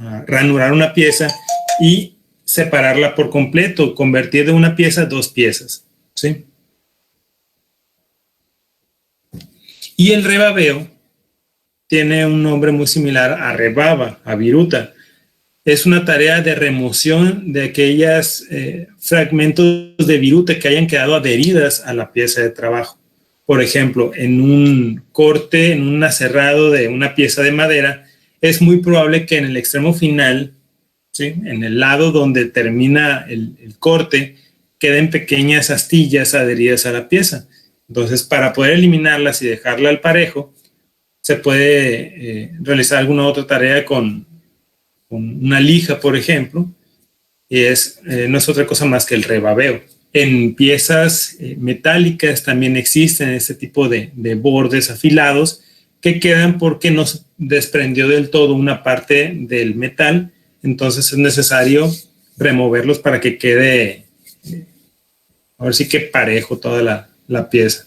a ranurar una pieza y separarla por completo, convertir de una pieza a dos piezas, ¿sí? Y el rebabeo tiene un nombre muy similar a rebaba, a viruta. Es una tarea de remoción de aquellos fragmentos de viruta que hayan quedado adheridas a la pieza de trabajo. Por ejemplo, en un corte, en un aserrado de una pieza de madera, es muy probable que en el extremo final, ¿sí?, en el lado donde termina el corte, queden pequeñas astillas adheridas a la pieza. Entonces, para poder eliminarlas y dejarla al parejo, se puede realizar alguna otra tarea con una lija, por ejemplo, y no es otra cosa más que el rebabeo. En piezas metálicas también existen este tipo de bordes afilados que quedan porque no se desprendió del todo una parte del metal, entonces es necesario removerlos para que quede, ahora sí que parejo toda la pieza.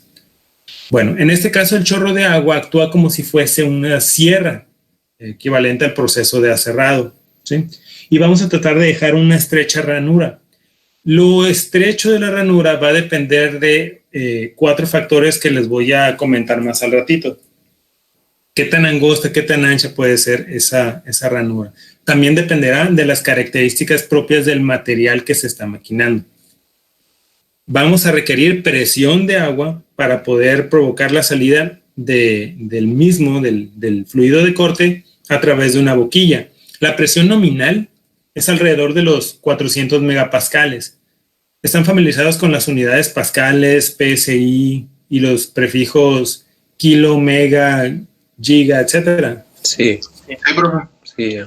Bueno, en este caso el chorro de agua actúa como si fuese una sierra, equivalente al proceso de aserrado, ¿sí? Y vamos a tratar de dejar una estrecha ranura. Lo estrecho de la ranura va a depender de 4 factores que les voy a comentar más al ratito. Qué tan angosta, qué tan ancha puede ser esa ranura. También dependerá de las características propias del material que se está maquinando. Vamos a requerir presión de agua para poder provocar la salida del fluido de corte a través de una boquilla. La presión nominal es alrededor de los 400 megapascales. ¿Están familiarizados con las unidades pascales, PSI y los prefijos kilo, mega, giga, etcétera? Sí, profe. Sí.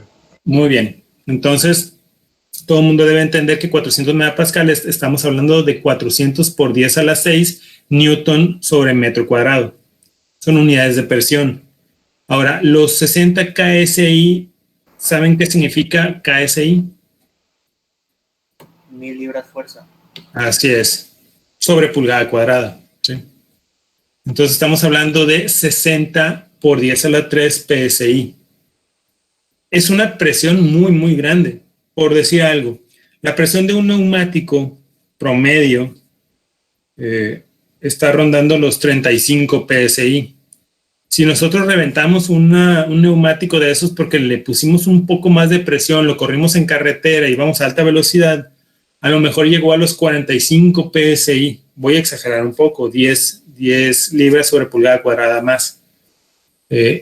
Muy bien. Entonces, todo el mundo debe entender que 400 megapascales, estamos hablando de 400 por 10 a la 6 newton sobre metro cuadrado. Son unidades de presión. Ahora, los 60 KSI, ¿saben qué significa KSI? 1000 libras fuerza. Así es, sobre pulgada cuadrada, ¿sí? Entonces estamos hablando de 60 por 10 a la 3 PSI. Es una presión muy, muy grande. Por decir algo, la presión de un neumático promedio está rondando los 35 PSI. Si nosotros reventamos un neumático de esos porque le pusimos un poco más de presión, lo corrimos en carretera y vamos a alta velocidad, a lo mejor llegó a los 45 PSI. Voy a exagerar un poco, 10 libras sobre pulgada cuadrada más.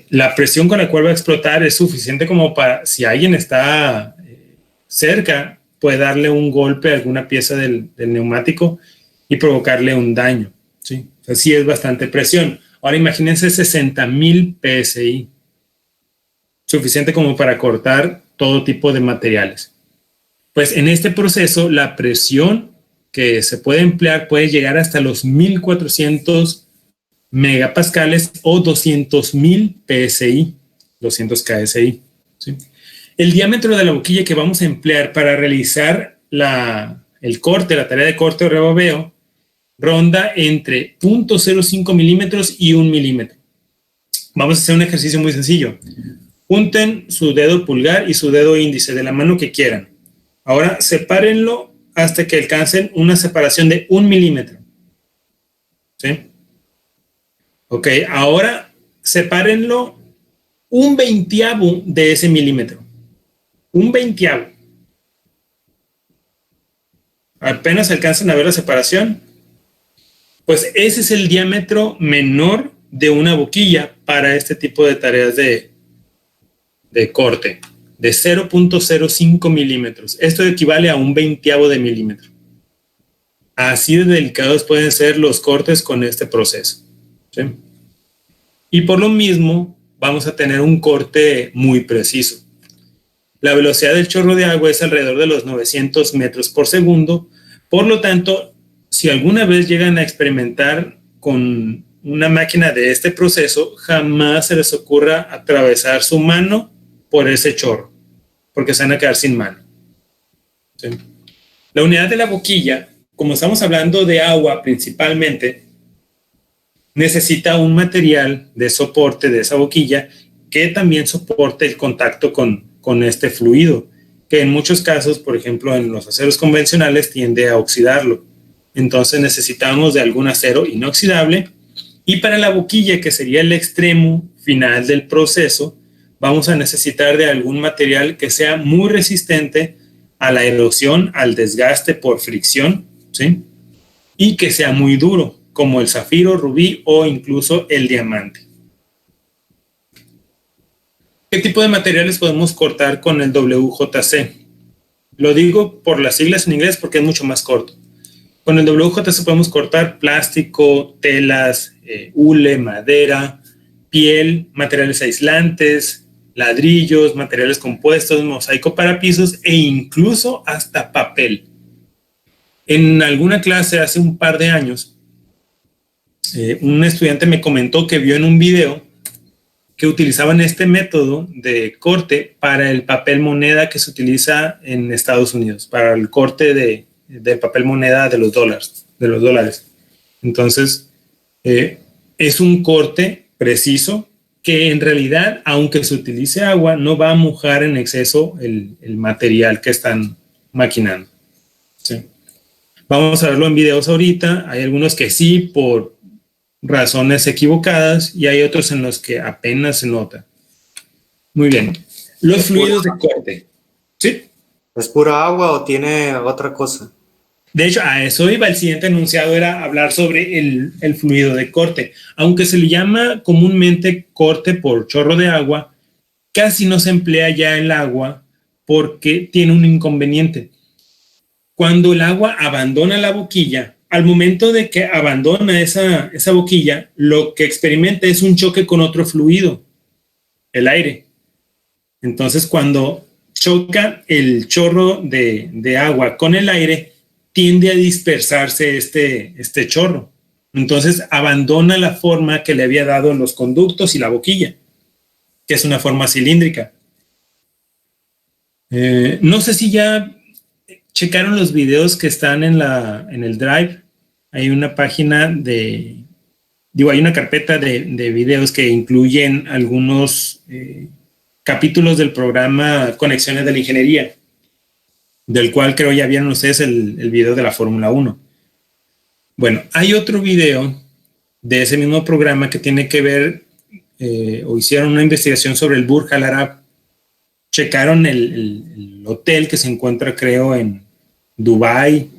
La presión con la cual va a explotar es suficiente como para, si alguien está cerca, puede darle un golpe a alguna pieza del neumático y provocarle un daño, ¿sí? O sea, sí es bastante presión. Ahora imagínense 60,000 PSI, suficiente como para cortar todo tipo de materiales. Pues en este proceso la presión que se puede emplear puede llegar hasta los 1400 megapascales o 200,000 PSI, 200 KSI, ¿sí? El diámetro de la boquilla que vamos a emplear para realizar el corte, la tarea de corte o rebabeo, ronda entre 0.05 milímetros y 1 milímetro. Vamos a hacer un ejercicio muy sencillo. Junten su dedo pulgar y su dedo índice de la mano que quieran. Ahora sepárenlo hasta que alcancen una separación de 1 milímetro. ¿Sí? Ok, ahora sepárenlo 1/20 de ese milímetro. 1/20. Apenas alcanzan a ver la separación. Pues ese es el diámetro menor de una boquilla para este tipo de tareas de corte, de 0.05 milímetros. Esto equivale a 1/20 de milímetro. Así de delicados pueden ser los cortes con este proceso, ¿sí? Y por lo mismo vamos a tener un corte muy preciso. La velocidad del chorro de agua es alrededor de los 900 metros por segundo. Por lo tanto, si alguna vez llegan a experimentar con una máquina de este proceso, jamás se les ocurra atravesar su mano por ese chorro, porque se van a quedar sin mano, ¿sí? La unidad de la boquilla, como estamos hablando de agua principalmente, necesita un material de soporte de esa boquilla que también soporte el contacto con con este fluido, que en muchos casos, por ejemplo, en los aceros convencionales tiende a oxidarlo. Entonces necesitamos de algún acero inoxidable, y para la boquilla, que sería el extremo final del proceso, vamos a necesitar de algún material que sea muy resistente a la erosión, al desgaste por fricción, ¿sí? Y que sea muy duro, como el zafiro, rubí o incluso el diamante. ¿Qué tipo de materiales podemos cortar con el WJC? Lo digo por las siglas en inglés porque es mucho más corto. Con el WJC podemos cortar plástico, telas, hule, madera, piel, materiales aislantes, ladrillos, materiales compuestos, mosaico para pisos e incluso hasta papel. En alguna clase hace un par de años, un estudiante me comentó que vio en un video que utilizaban este método de corte para el papel moneda que se utiliza en Estados Unidos, para el corte del papel moneda de los dólares. Entonces, es un corte preciso que en realidad, aunque se utilice agua, no va a mojar en exceso el material que están maquinando. ¿Sí? Vamos a verlo en videos ahorita. Hay algunos que sí, por razones equivocadas, y hay otros en los que apenas se nota. Muy bien. Los fluidos de corte. ¿Sí? ¿Es pura agua o tiene otra cosa? De hecho, a eso iba. El siguiente enunciado, era hablar sobre el fluido de corte. Aunque se le llama comúnmente corte por chorro de agua, casi no se emplea ya el agua porque tiene un inconveniente. Cuando el agua abandona la boquilla, al momento de que abandona esa boquilla, lo que experimenta es un choque con otro fluido, el aire. Entonces, cuando choca el chorro de agua con el aire, tiende a dispersarse este chorro. Entonces, abandona la forma que le había dado los conductos y la boquilla, que es una forma cilíndrica. No sé si ya checaron los videos que están en el Drive. Hay una página hay una carpeta de videos que incluyen algunos capítulos del programa Conexiones de la Ingeniería, del cual creo ya vieron ustedes el video de la Fórmula 1. Bueno, hay otro video de ese mismo programa que tiene que ver, o hicieron una investigación sobre el Burj Al Arab. Checaron el hotel que se encuentra, creo, en Dubái.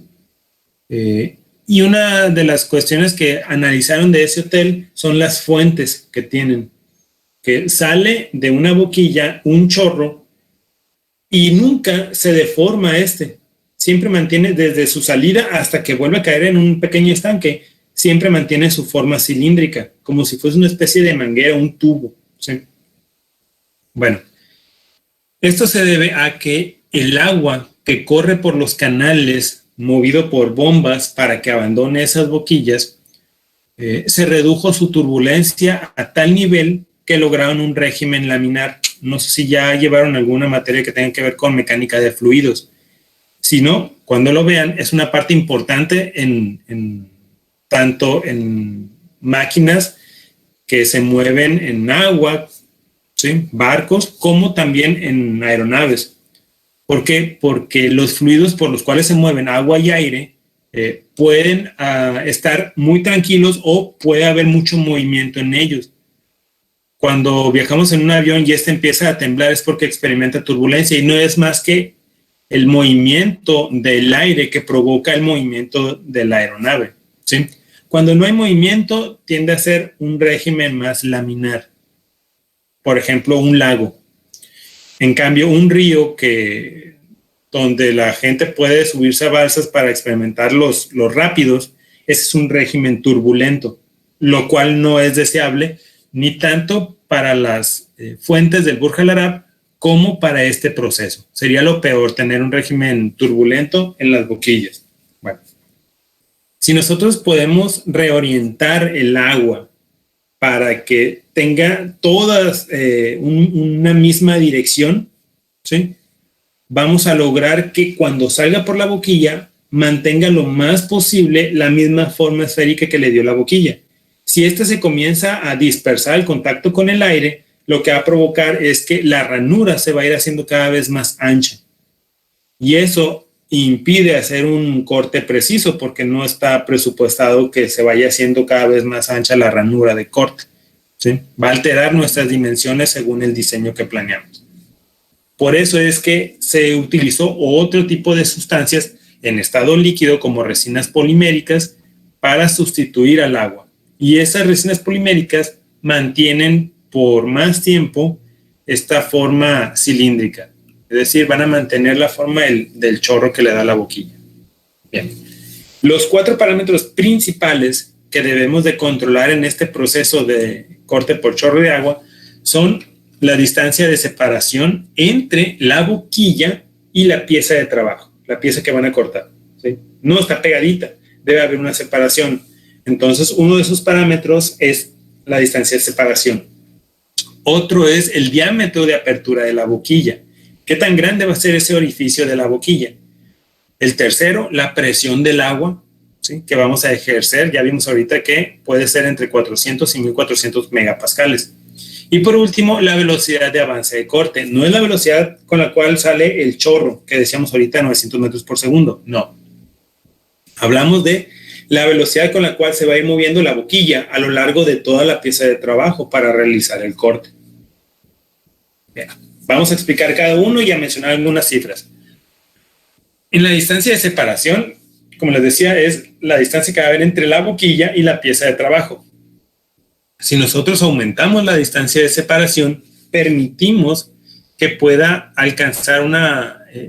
Y una de las cuestiones que analizaron de ese hotel son las fuentes que tienen, que sale de una boquilla un chorro y nunca se deforma siempre mantiene desde su salida hasta que vuelve a caer en un pequeño estanque, siempre mantiene su forma cilíndrica, como si fuese una especie de manguera, un tubo, ¿sí? Bueno, esto se debe a que el agua que corre por los canales, movido por bombas para que abandone esas boquillas, se redujo su turbulencia a tal nivel que lograron un régimen laminar. No sé si ya llevaron alguna materia que tenga que ver con mecánica de fluidos. Si no, cuando lo vean, es una parte importante tanto en máquinas que se mueven en agua, ¿sí? Barcos, como también en aeronaves. ¿Por qué? Porque los fluidos por los cuales se mueven, agua y aire, pueden estar muy tranquilos o puede haber mucho movimiento en ellos. Cuando viajamos en un avión y empieza a temblar, es porque experimenta turbulencia, y no es más que el movimiento del aire que provoca el movimiento de la aeronave, ¿sí? Cuando no hay movimiento, tiende a ser un régimen más laminar. Por ejemplo, un lago. En cambio, un río donde la gente puede subirse a balsas para experimentar los rápidos, ese es un régimen turbulento, lo cual no es deseable ni tanto para las fuentes del Burj Al Arab como para este proceso. Sería lo peor tener un régimen turbulento en las boquillas. Bueno, si nosotros podemos reorientar el agua para que tenga todas una misma dirección, ¿sí? Vamos a lograr que cuando salga por la boquilla mantenga lo más posible la misma forma esférica que le dio la boquilla. Si se comienza a dispersar el contacto con el aire, lo que va a provocar es que la ranura se va a ir haciendo cada vez más ancha. Y eso impide hacer un corte preciso porque no está presupuestado que se vaya haciendo cada vez más ancha la ranura de corte, ¿sí? Va a alterar nuestras dimensiones según el diseño que planeamos. Por eso es que se utilizó otro tipo de sustancias en estado líquido como resinas poliméricas para sustituir al agua. Y esas resinas poliméricas mantienen por más tiempo esta forma cilíndrica. Es decir, van a mantener la forma del chorro que le da la boquilla. Bien. Los 4 parámetros principales que debemos de controlar en este proceso de corte por chorro de agua son la distancia de separación entre la boquilla y la pieza de trabajo, la pieza que van a cortar, ¿sí? No está pegadita, debe haber una separación. Entonces, uno de esos parámetros es la distancia de separación. Otro es el diámetro de apertura de la boquilla. ¿Qué tan grande va a ser ese orificio de la boquilla? El tercero, la presión del agua, ¿sí?, que vamos a ejercer. Ya vimos ahorita que puede ser entre 400 y 1400 megapascales. Y por último, la velocidad de avance de corte. No es la velocidad con la cual sale el chorro, que decíamos ahorita, 900 metros por segundo. No. Hablamos de la velocidad con la cual se va a ir moviendo la boquilla a lo largo de toda la pieza de trabajo para realizar el corte. Bien. Vamos a explicar cada uno y a mencionar algunas cifras. En la distancia de separación, como les decía, es la distancia que va a haber entre la boquilla y la pieza de trabajo. Si nosotros aumentamos la distancia de separación, permitimos que pueda alcanzar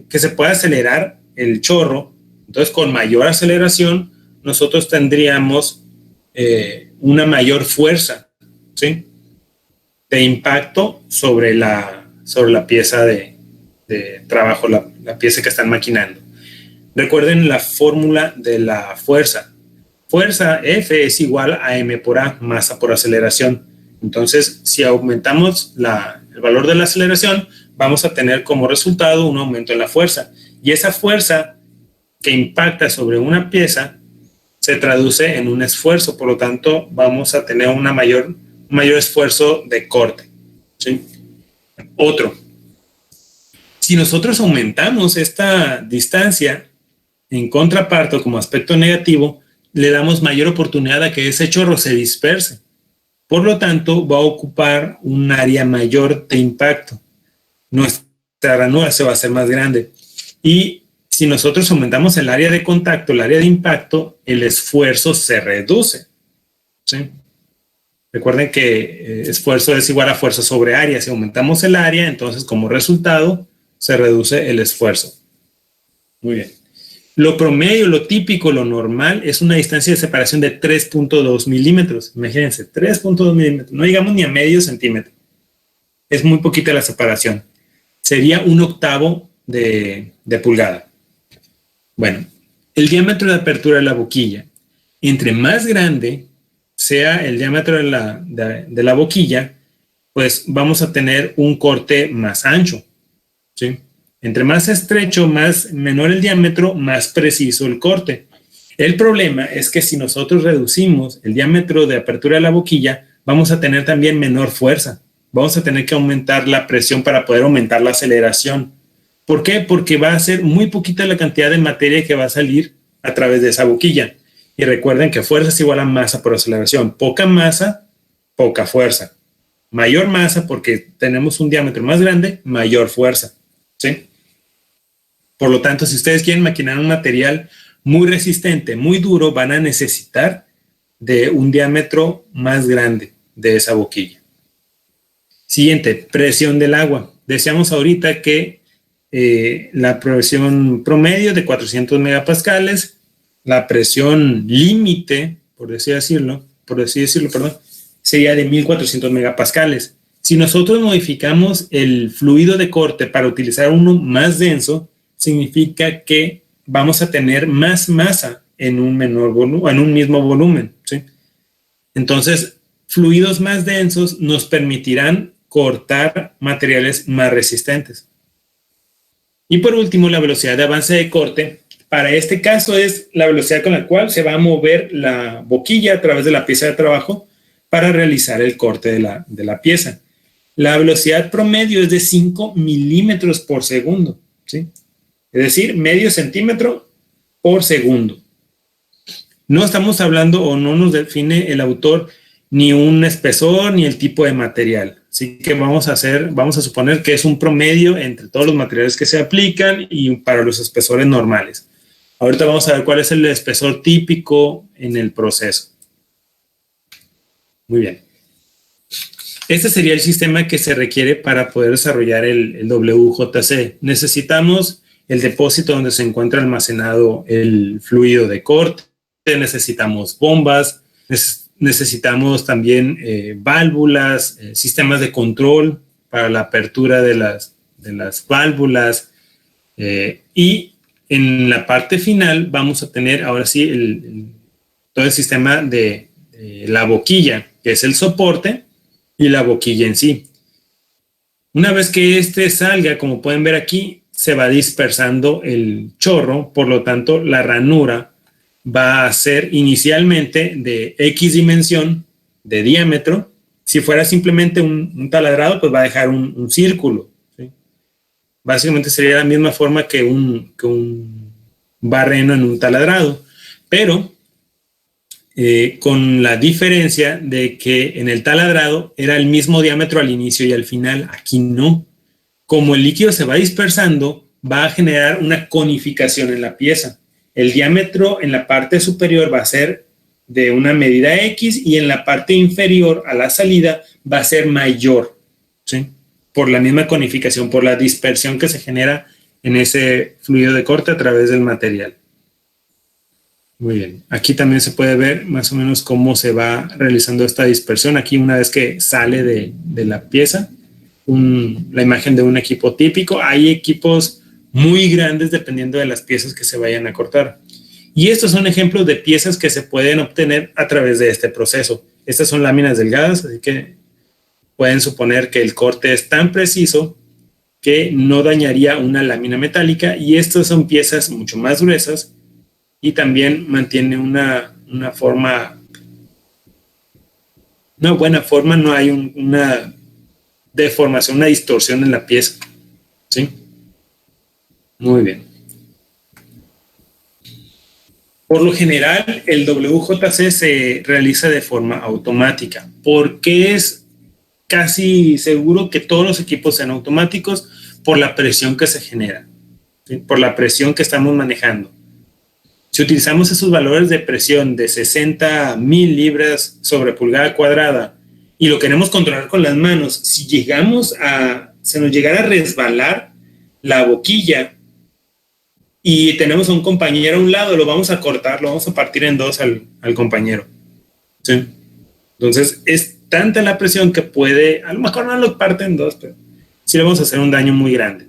que se pueda acelerar el chorro. Entonces, con mayor aceleración, nosotros tendríamos una mayor fuerza, ¿sí?, de impacto sobre la pieza de trabajo, la pieza que están maquinando. Recuerden la fórmula de la fuerza. Fuerza F es igual a M por A, masa por aceleración. Entonces, si aumentamos el valor de la aceleración, vamos a tener como resultado un aumento en la fuerza. Y esa fuerza que impacta sobre una pieza se traduce en un esfuerzo. Por lo tanto, vamos a tener un mayor esfuerzo de corte, ¿sí? Otro. Si nosotros aumentamos esta distancia, en contraparte, como aspecto negativo, le damos mayor oportunidad a que ese chorro se disperse. Por lo tanto, va a ocupar un área mayor de impacto. Nuestra ranura se va a hacer más grande. Y si nosotros aumentamos el área de contacto, el área de impacto, el esfuerzo se reduce, ¿sí? Recuerden que esfuerzo es igual a fuerza sobre área. Si aumentamos el área, entonces como resultado se reduce el esfuerzo. Muy bien. Lo promedio, lo típico, lo normal es una distancia de separación de 3.2 milímetros. Imagínense, 3.2 milímetros. No llegamos ni a medio centímetro. Es muy poquita la separación. Sería 1/8 de pulgada. Bueno, el diámetro de apertura de la boquilla. Entre más grande sea el diámetro de la boquilla, pues vamos a tener un corte más ancho, ¿sí? Entre más estrecho, menor el diámetro, más preciso el corte. El problema es que si nosotros reducimos el diámetro de apertura de la boquilla, vamos a tener también menor fuerza. Vamos a tener que aumentar la presión para poder aumentar la aceleración. ¿Por qué? Porque va a ser muy poquita la cantidad de materia que va a salir a través de esa boquilla. Y recuerden que fuerza es igual a masa por aceleración. Poca masa, poca fuerza. Mayor masa porque tenemos un diámetro más grande, mayor fuerza, ¿sí? Por lo tanto, si ustedes quieren maquinar un material muy resistente, muy duro, van a necesitar de un diámetro más grande de esa boquilla. Siguiente, presión del agua. Decíamos ahorita que la presión promedio de 400 megapascales, la presión límite, por así decirlo, sería de 1400 megapascales. Si nosotros modificamos el fluido de corte para utilizar uno más denso, significa que vamos a tener más masa en un mismo volumen, ¿sí? Entonces, fluidos más densos nos permitirán cortar materiales más resistentes. Y por último, la velocidad de avance de corte. Para este caso es la velocidad con la cual se va a mover la boquilla a través de la pieza de trabajo para realizar el corte de la pieza. la velocidad promedio es de 5 milímetros por segundo, ¿sí? Es decir, medio centímetro por segundo. No estamos hablando o no nos define el autor ni un espesor ni el tipo de material. Así que vamos a suponer que es un promedio entre todos los materiales que se aplican y para los espesores normales. Ahorita vamos a ver cuál es el espesor típico en el proceso. Muy bien. Este sería el sistema que se requiere para poder desarrollar el WJC. Necesitamos el depósito donde se encuentra almacenado el fluido de corte, necesitamos bombas, necesitamos también válvulas, sistemas de control para la apertura de las válvulas y en la parte final vamos a tener ahora sí todo el sistema de la boquilla, que es el soporte, y la boquilla en sí. Una vez que este salga, como pueden ver aquí, se va dispersando el chorro, por lo tanto la ranura va a ser inicialmente de X dimensión de diámetro. Si fuera simplemente un taladrado, pues va a dejar un círculo, ¿sí? Básicamente sería la misma forma que un barreno en un taladrado, pero con la diferencia de que en el taladrado era el mismo diámetro al inicio y al final. Aquí no. Como el líquido se va dispersando, va a generar una conificación en la pieza. El diámetro en la parte superior va a ser de una medida X y en la parte inferior a la salida va a ser mayor, ¿sí? Por la misma conificación, por la dispersión que se genera en ese fluido de corte a través del material. Muy bien. Aquí también se puede ver más o menos cómo se va realizando esta dispersión. Aquí una vez que sale de la pieza, la imagen de un equipo típico. Hay equipos muy grandes dependiendo de las piezas que se vayan a cortar. Y estos son ejemplos de piezas que se pueden obtener a través de este proceso. Estas son láminas delgadas, así que pueden suponer que el corte es tan preciso que no dañaría una lámina metálica, y estas son piezas mucho más gruesas y también mantiene una forma, una buena forma, no hay una deformación, una distorsión en la pieza, ¿sí? Muy bien. Por lo general, el WJC se realiza de forma automática, porque es casi seguro que todos los equipos sean automáticos por la presión que se genera, ¿sí? Por la presión que estamos manejando. Si utilizamos esos valores de presión de 60,000 libras sobre pulgada cuadrada y lo queremos controlar con las manos, si se nos llegara a resbalar la boquilla y tenemos a un compañero a un lado, lo vamos a cortar, lo vamos a partir en dos al compañero, ¿sí? Entonces es tanta la presión que puede, a lo mejor no lo parte en dos, pero sí le vamos a hacer un daño muy grande.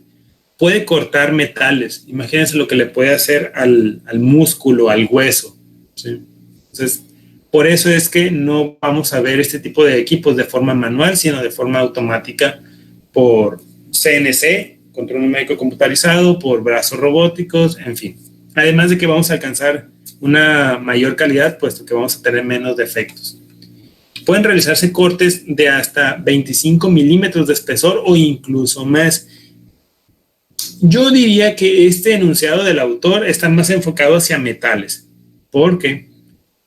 Puede cortar metales. Imagínense lo que le puede hacer al músculo, al hueso, ¿sí? Entonces, por eso es que no vamos a ver este tipo de equipos de forma manual, sino de forma automática por CNC, control numérico computarizado, por brazos robóticos, en fin. Además de que vamos a alcanzar una mayor calidad, puesto que vamos a tener menos defectos. Pueden realizarse cortes de hasta 25 milímetros de espesor o incluso más. Yo diría que este enunciado del autor está más enfocado hacia metales, porque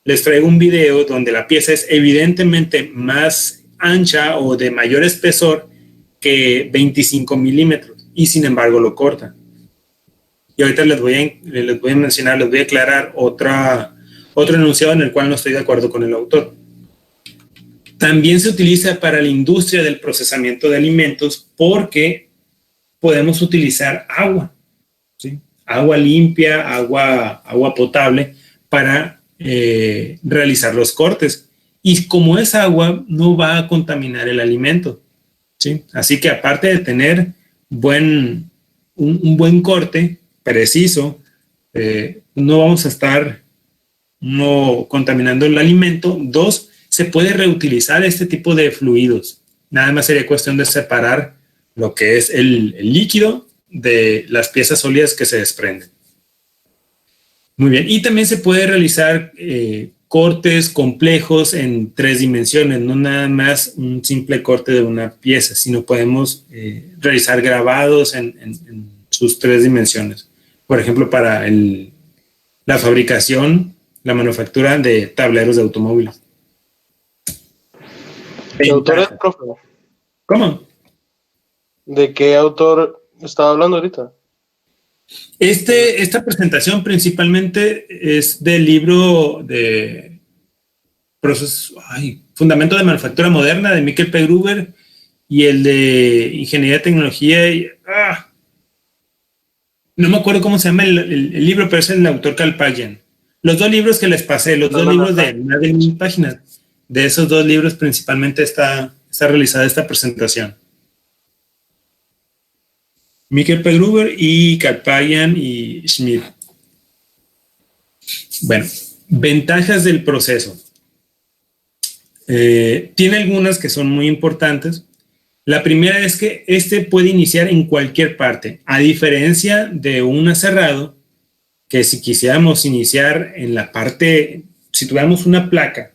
les traigo un video donde la pieza es evidentemente más ancha o de mayor espesor que 25 milímetros y sin embargo lo corta. Y ahorita les voy a mencionar, les voy a aclarar otro enunciado en el cual no estoy de acuerdo con el autor. También se utiliza para la industria del procesamiento de alimentos porque podemos utilizar agua, ¿sí? Agua limpia, agua potable para realizar los cortes. Y como es agua, no va a contaminar el alimento, ¿sí? Así que aparte de tener un buen corte preciso, no vamos a estar contaminando el alimento. Dos, se puede reutilizar este tipo de fluidos. Nada más sería cuestión de separar lo que es el líquido de las piezas sólidas que se desprenden. Muy bien. Y también se puede realizar cortes complejos en 3 dimensiones, no nada más un simple corte de una pieza, sino podemos realizar grabados en sus 3 dimensiones. Por ejemplo, para la fabricación, la manufactura de tableros de automóviles. ¿Qué autor es, profe? ¿Cómo? ¿De qué autor estaba hablando ahorita? Esta presentación principalmente es del libro de Fundamento de Manufactura Moderna de Mikkel P. Gruber y el de Ingeniería de Tecnología. No me acuerdo cómo se llama el libro, pero es el autor Kalpagian. Los 2 libros que les pasé, los 2 libros de más de 1000 páginas, de esos 2 libros principalmente está realizada esta presentación. Mikkel P. Gruber y Kalpagian y Schmidt. Bueno, ventajas del proceso. Tiene algunas que son muy importantes. La primera es que puede iniciar en cualquier parte, a diferencia de un aserrado, que si quisiéramos iniciar en la parte, si tuviéramos una placa,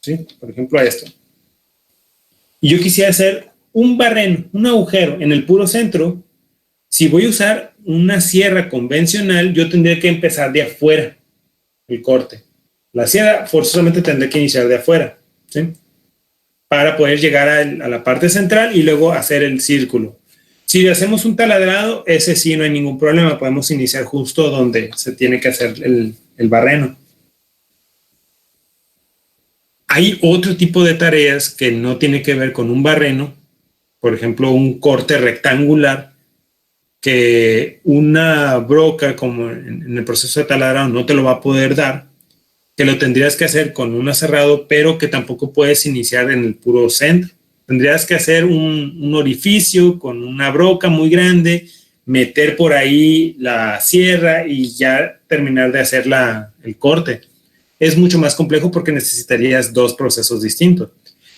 ¿sí? Por ejemplo esto, y yo quisiera hacer un barreno, un agujero en el puro centro, si voy a usar una sierra convencional, yo tendría que empezar de afuera el corte. La sierra forzosamente tendría que iniciar de afuera, ¿sí? Para poder llegar a la parte central y luego hacer el círculo. Si hacemos un taladrado, ese sí no hay ningún problema, podemos iniciar justo donde se tiene que hacer el barreno. Hay otro tipo de tareas que no tiene que ver con un barreno, por ejemplo, un corte rectangular, que una broca, como en el proceso de taladrado, no te lo va a poder dar, que lo tendrías que hacer con un aserrado, pero que tampoco puedes iniciar en el puro centro. Tendrías que hacer un orificio con una broca muy grande, meter por ahí la sierra y ya terminar de hacer el corte. Es mucho más complejo porque necesitarías 2 procesos distintos.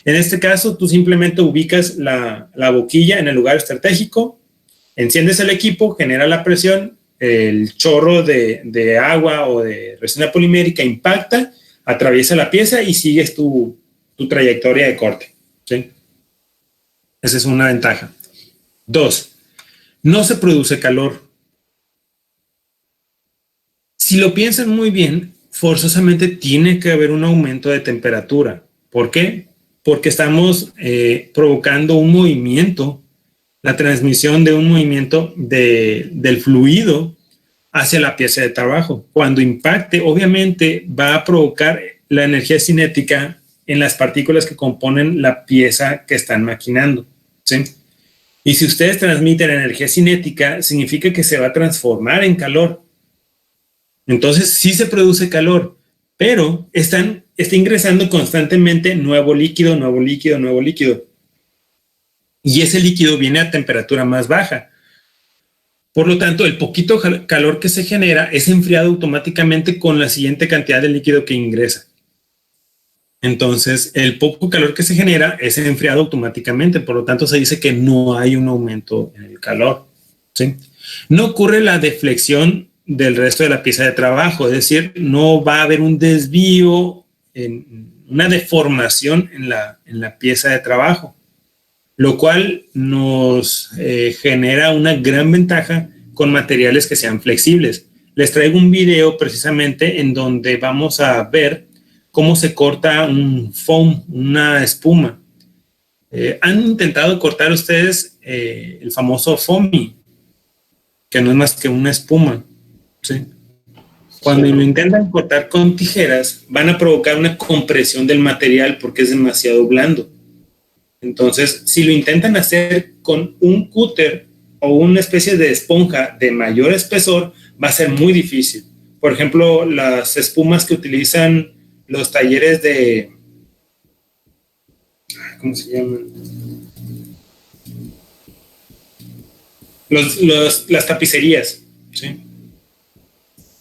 En este caso, tú simplemente ubicas la boquilla en el lugar estratégico, enciendes el equipo, genera la presión, el chorro de agua o de resina polimérica impacta, atraviesa la pieza y sigues tu trayectoria de corte, ¿sí? Esa es una ventaja. 2, no se produce calor. Si lo piensan muy bien, forzosamente tiene que haber un aumento de temperatura. ¿Por qué? Porque estamos provocando un movimiento, la transmisión de un movimiento del fluido hacia la pieza de trabajo. Cuando impacte, obviamente va a provocar la energía cinética en las partículas que componen la pieza que están maquinando, ¿sí? Y si ustedes transmiten energía cinética, significa que se va a transformar en calor. Entonces sí se produce calor, pero está ingresando constantemente nuevo líquido, nuevo líquido, nuevo líquido. Y ese líquido viene a temperatura más baja. Por lo tanto, el poquito calor que se genera es enfriado automáticamente con la siguiente cantidad de líquido que ingresa. Entonces, el poco calor que se genera es enfriado automáticamente. Por lo tanto, se dice que no hay un aumento en el calor, ¿sí? No ocurre la deflexión del resto de la pieza de trabajo, es decir, no va a haber un desvío, una deformación en la pieza de trabajo, lo cual nos genera una gran ventaja con materiales que sean flexibles. Les traigo un video precisamente en donde vamos a ver cómo se corta un foam, una espuma. ¿Han intentado cortar ustedes el famoso foamy, que no es más que una espuma? ¿Sí? Cuando lo intentan cortar con tijeras, van a provocar una compresión del material porque es demasiado blando. Entonces, si lo intentan hacer con un cúter o una especie de esponja de mayor espesor, va a ser muy difícil. Por ejemplo, las espumas que utilizan los talleres de... ¿Cómo se llaman? Las tapicerías, ¿sí?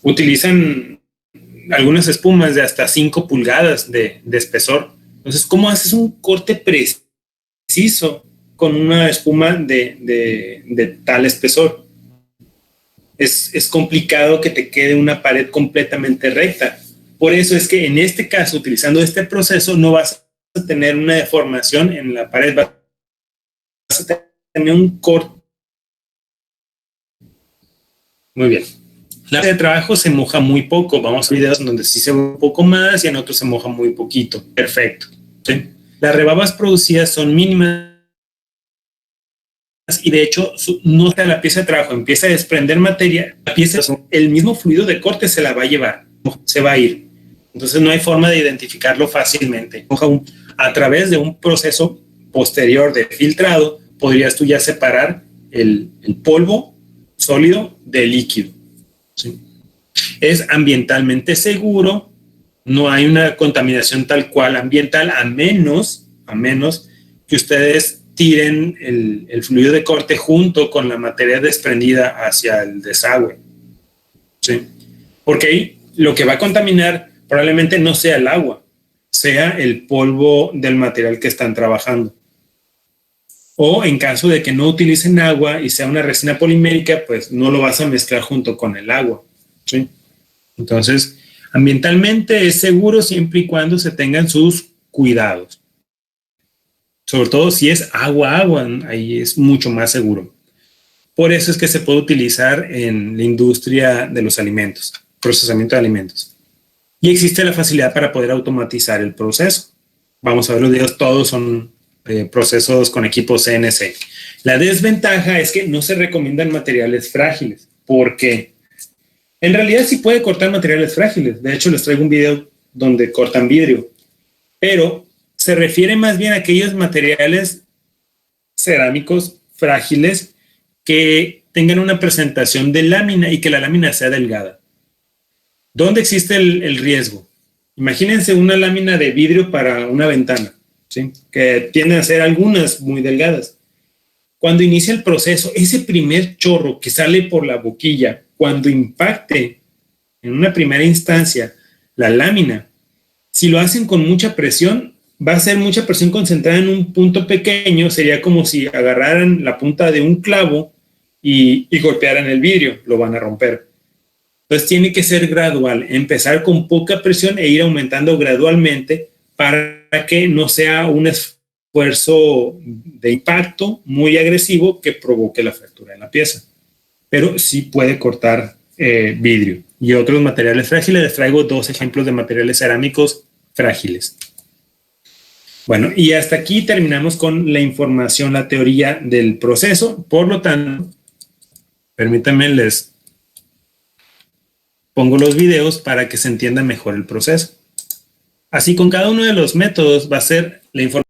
Utilizan algunas espumas de hasta 5 pulgadas de espesor. Entonces, ¿cómo haces un corte preciso con una espuma de tal espesor? Es complicado que te quede una pared completamente recta. Por eso es que en este caso, utilizando este proceso, no vas a tener una deformación en la pared, vas a tener un corte. Muy bien. La de trabajo se moja muy poco. Vamos a videos en donde sí se moja un poco más y en otros se moja muy poquito. Perfecto. ¿Sí? Las rebabas producidas son mínimas y de hecho no está la pieza de trabajo, empieza a desprender materia, la pieza, el mismo fluido de corte se la va a llevar, se va a ir. Entonces no hay forma de identificarlo fácilmente. A través de un proceso posterior de filtrado, podrías tú ya separar el polvo sólido del líquido. ¿Sí? Es ambientalmente seguro, no hay una contaminación tal cual ambiental, a menos que ustedes tiren el fluido de corte junto con la materia desprendida hacia el desagüe. ¿Sí? Porque ahí lo que va a contaminar probablemente no sea el agua, sea el polvo del material que están trabajando. O en caso de que no utilicen agua y sea una resina polimérica, pues no lo vas a mezclar junto con el agua. ¿Sí? Entonces, ambientalmente es seguro siempre y cuando se tengan sus cuidados. Sobre todo si es agua, ahí es mucho más seguro. Por eso es que se puede utilizar en la industria de los alimentos, procesamiento de alimentos. Y existe la facilidad para poder automatizar el proceso. Vamos a ver los videos, todos son procesos con equipos CNC. La desventaja es que no se recomiendan materiales frágiles, porque en realidad sí puede cortar materiales frágiles. De hecho, les traigo un video donde cortan vidrio, pero se refiere más bien a aquellos materiales cerámicos frágiles que tengan una presentación de lámina y que la lámina sea delgada. ¿Dónde existe el riesgo? Imagínense una lámina de vidrio para una ventana, ¿sí? Que tienden a ser algunas muy delgadas. Cuando inicia el proceso, ese primer chorro que sale por la boquilla, cuando impacte en una primera instancia la lámina, si lo hacen con mucha presión, va a ser mucha presión concentrada en un punto pequeño. Sería como si agarraran la punta de un clavo y golpearan el vidrio, lo van a romper. Entonces tiene que ser gradual, empezar con poca presión e ir aumentando gradualmente para que no sea un esfuerzo de impacto muy agresivo que provoque la fractura en la pieza. Pero sí puede cortar vidrio y otros materiales frágiles. Les traigo 2 ejemplos de materiales cerámicos frágiles. Bueno, y hasta aquí terminamos con la información, la teoría del proceso. Por lo tanto, permítanme, les pongo los videos para que se entienda mejor el proceso. Así, con cada uno de los métodos va a ser la información